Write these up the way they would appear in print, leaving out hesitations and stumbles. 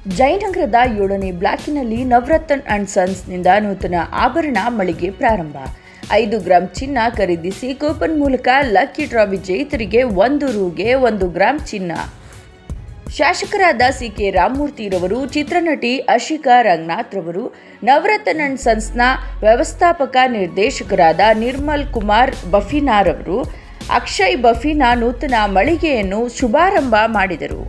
ಜಯನಗರದ 7ನೇ ಬ್ಲಾಕಿನಲ್ಲಿ Navratna and ಸನ್ಸ್ನಿಂದ ನೂತನ ಆಭರಣ ಮಳಿಗೆ ಪ್ರಾರಂಭ. 5 ಗ್ರಾಂ ಚಿನ್ನ ಖರೀದಿಸಿ ಕೂಪನ್ ಮೂಲಕ ಲಕ್ಕಿ ಡ್ರಾ ವಿಜೇತರಿಗೆ 1 ರೂಗೆ 1 ಗ್ರಾಂ ಚಿನ್ನ. ಶಾಸಕರಾದ ಸಿ.ಕೆ. ರಾಮಮೂರ್ತಿರವರು, ಚಿತ್ರನಟಿ ಅಶಿಕಾ ರಂಗನಾಥ್ ರವರು, ನವರತ್ನ ಅಂಡ್ ಸನ್ಸ್ನ ವ್ಯವಸ್ಥಾಪಕ ನಿರ್ದೇಶಕರಾದ ನಿರ್ಮಲ್ ಕುಮಾರ್ ಬಫಿನಾರವರು, ಅಕ್ಷಯ್ ಬಫಿನಾ ನೂತನ ಮಳಿಗೆಯನ್ನು ಶುಭಾರಂಭ ಮಾಡಿದರು.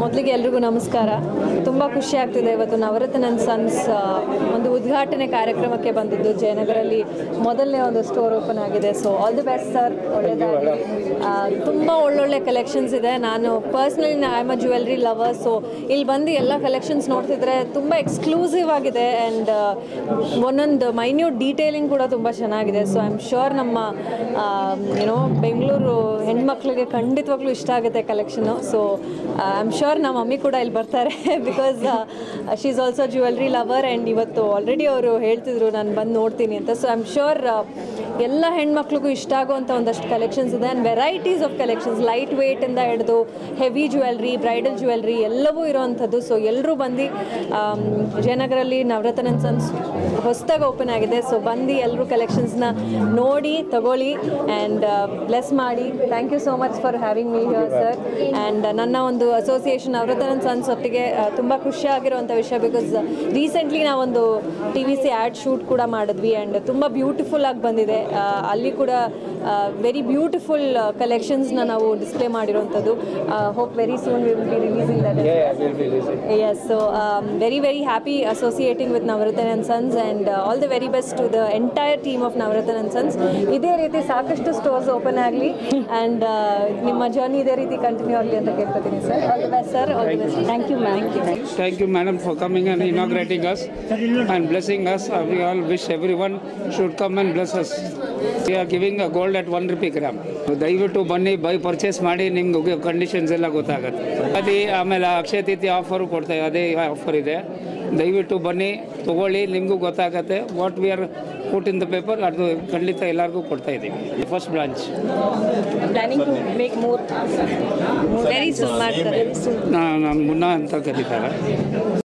ಮೊದಲಿಗೆ ಎಲ್ರಿಗೂ ನಮಸ್ಕಾರ. ತುಂಬ ಖುಷಿ ಆಗ್ತಿದೆ. ಇವತ್ತು ನವರತ್ನ ಅಂಡ್ ಸನ್ಸ್ ಒಂದು ಉದ್ಘಾಟನೆ ಕಾರ್ಯಕ್ರಮಕ್ಕೆ ಬಂದಿದ್ದು. ಜಯನಗರಲ್ಲಿ ಮೊದಲನೇ ಒಂದು ಸ್ಟೋರ್ ಓಪನ್ ಆಗಿದೆ. So all the best sir, ಒಳ್ಳೆಯದಾಗಲಿ. ತುಂಬ ಒಳ್ಳೊಳ್ಳೆ ಕಲೆಕ್ಷನ್ಸ್ ಇದೆ. ನಾನು personally I am a jewellery lover. So ಇಲ್ಲಿ ಬಂದು ಎಲ್ಲ ಕಲೆಕ್ಷನ್ಸ್ ನೋಡ್ತಿದ್ರೆ ತುಂಬ ಎಕ್ಸ್ಕ್ಲೂಸಿವ್ ಆಗಿದೆ ಆ್ಯಂಡ್ ಒಂದೊಂದು ಮೈನ್ಯೂಟ್ ಡೀಟೇಲಿಂಗ್ ಕೂಡ ತುಂಬ ಚೆನ್ನಾಗಿದೆ. ಸೊ ಐ ಆಮ್ ಶ್ಯೂರ್ ನಮ್ಮ ಬೆಂಗಳೂರು ಹೆಣ್ಮಕ್ಳಿಗೆ ಖಂಡಿತವಾಗ್ಲೂ ಇಷ್ಟ ಆಗುತ್ತೆ collection. So I am sure ನಮ್ಮ ಮಮ್ಮಿ ಕೂಡ ಇಲ್ಲಿ ಬರ್ತಾರೆ because she is also jewellery lover and ಇವತ್ತು ಆಲ್ರೆಡಿ ಅವರು ಹೇಳ್ತಿದ್ರು ನಾನು ಬಂದು ನೋಡ್ತೀನಿ ಅಂತ. ಸೊ ಐ ಆಮ್ ಶ್ಯೂರ್ ಎಲ್ಲ ಹೆಣ್ಮಕ್ಳಿಗೂ ಇಷ್ಟ ಆಗುವಂಥ ಒಂದಷ್ಟು ಕಲೆಕ್ಷನ್ಸ್ ಇದೆ and varieties of collections, light ವೇಟಿಂದ ಹಿಡಿದು ಹೆವಿ ಜ್ಯುವೆಲ್ರಿ, ಬ್ರೈಡಲ್ ಜ್ಯುವೆಲ್ರಿ ಎಲ್ಲವೂ ಇರೋವಂಥದ್ದು. ಸೊ ಎಲ್ಲರೂ ಬಂದು ಜಯನಗರಲ್ಲಿ ನವರತ್ನ ಅಂಡ್ ಸನ್ಸ್ ಹೊಸದಾಗಿ ಓಪನ್ ಆಗಿದೆ. ಸೊ ಬಂದು ಎಲ್ಲರೂ ಕಲೆಕ್ಷನ್ಸ್ನ ನೋಡಿ ತಗೊಳ್ಳಿ ಆ್ಯಂಡ್ ಬ್ಲೆಸ್ ಮಾಡಿ. Thank you so much for having me here sir. And ನನ್ನ ಒಂದು ಅಸೋಸಿಯೇಷನ್ ನವರತ್ನ ಅಂಡ್ ಸನ್ಸ್ ಹೊತ್ತಿಗೆ ತುಂಬ ಖುಷಿಯಾಗಿರುವಂಥ ವಿಷಯ ಬಿಕಾಸ್ ರೀಸೆಂಟ್ಲಿ ನಾವೊಂದು TVC ಆ್ಯಡ್ ಶೂಟ್ ಕೂಡ ಮಾಡಿದ್ವಿ ಆ್ಯಂಡ್ ತುಂಬ ಬ್ಯೂಟಿಫುಲ್ ಆಗಿ ಬಂದಿದೆ. ಅಲ್ಲಿ ಕೂಡ ವೆರಿ ಬ್ಯೂಟಿಫುಲ್ ಕಲೆಕ್ಷನ್ಸ್ನ ನಾವು ಡಿಸ್ಪ್ಲೇ ಮಾಡಿರೋವಂಥದ್ದು. Hope very soon we will be releasing that. Yes, so very very happy associating with Navaratna and sons and all the very best to the entire team of Navaratna and sons. ಇದೇ ರೀತಿ ಸಾಕಷ್ಟು stores open ಆಗಲಿ and ನಿಮ್ಮ journey ಇದೇ ರೀತಿ continue ಆಗಲಿ ಅಂತ ಕೇಳ್ಕೊತೀನಿ sir. All the best sir, all the best. Thank you ma'am. Thank you madam for coming and inaugurating us and blessing us. We all wish everyone should come and bless us. We are giving a gold at 1 rupee gram. ದಯವಿಟ್ಟು ಬನ್ನಿ, by purchase ಮಾಡಿ, ನಿಮ್ಗೆ conditions ಎಲ್ಲ ಗೊತ್ತಾಗುತ್ತೆ. ಅದೇ ಆಮೇಲೆ Akshaya Tritiya offer ಕೊಡ್ತಾಯಿದೆ, ಅದೇ ಆಫರ್ ಇದೆ. ದಯವಿಟ್ಟು ಬನ್ನಿ, ತೊಗೊಳ್ಳಿ, ನಿಮಗೂ ಗೊತ್ತಾಗುತ್ತೆ. What we are put in the paper ಅದು ಖಂಡಿತ ಎಲ್ಲರಿಗೂ ಕೊಡ್ತಾ ಇದ್ದೀವಿ. First branch planning to make more very soon ಮಾಡ್ತಾರೆ. ನಾನು ಮುನ್ನ ಅಂತ ಕರೀತಾರೆ.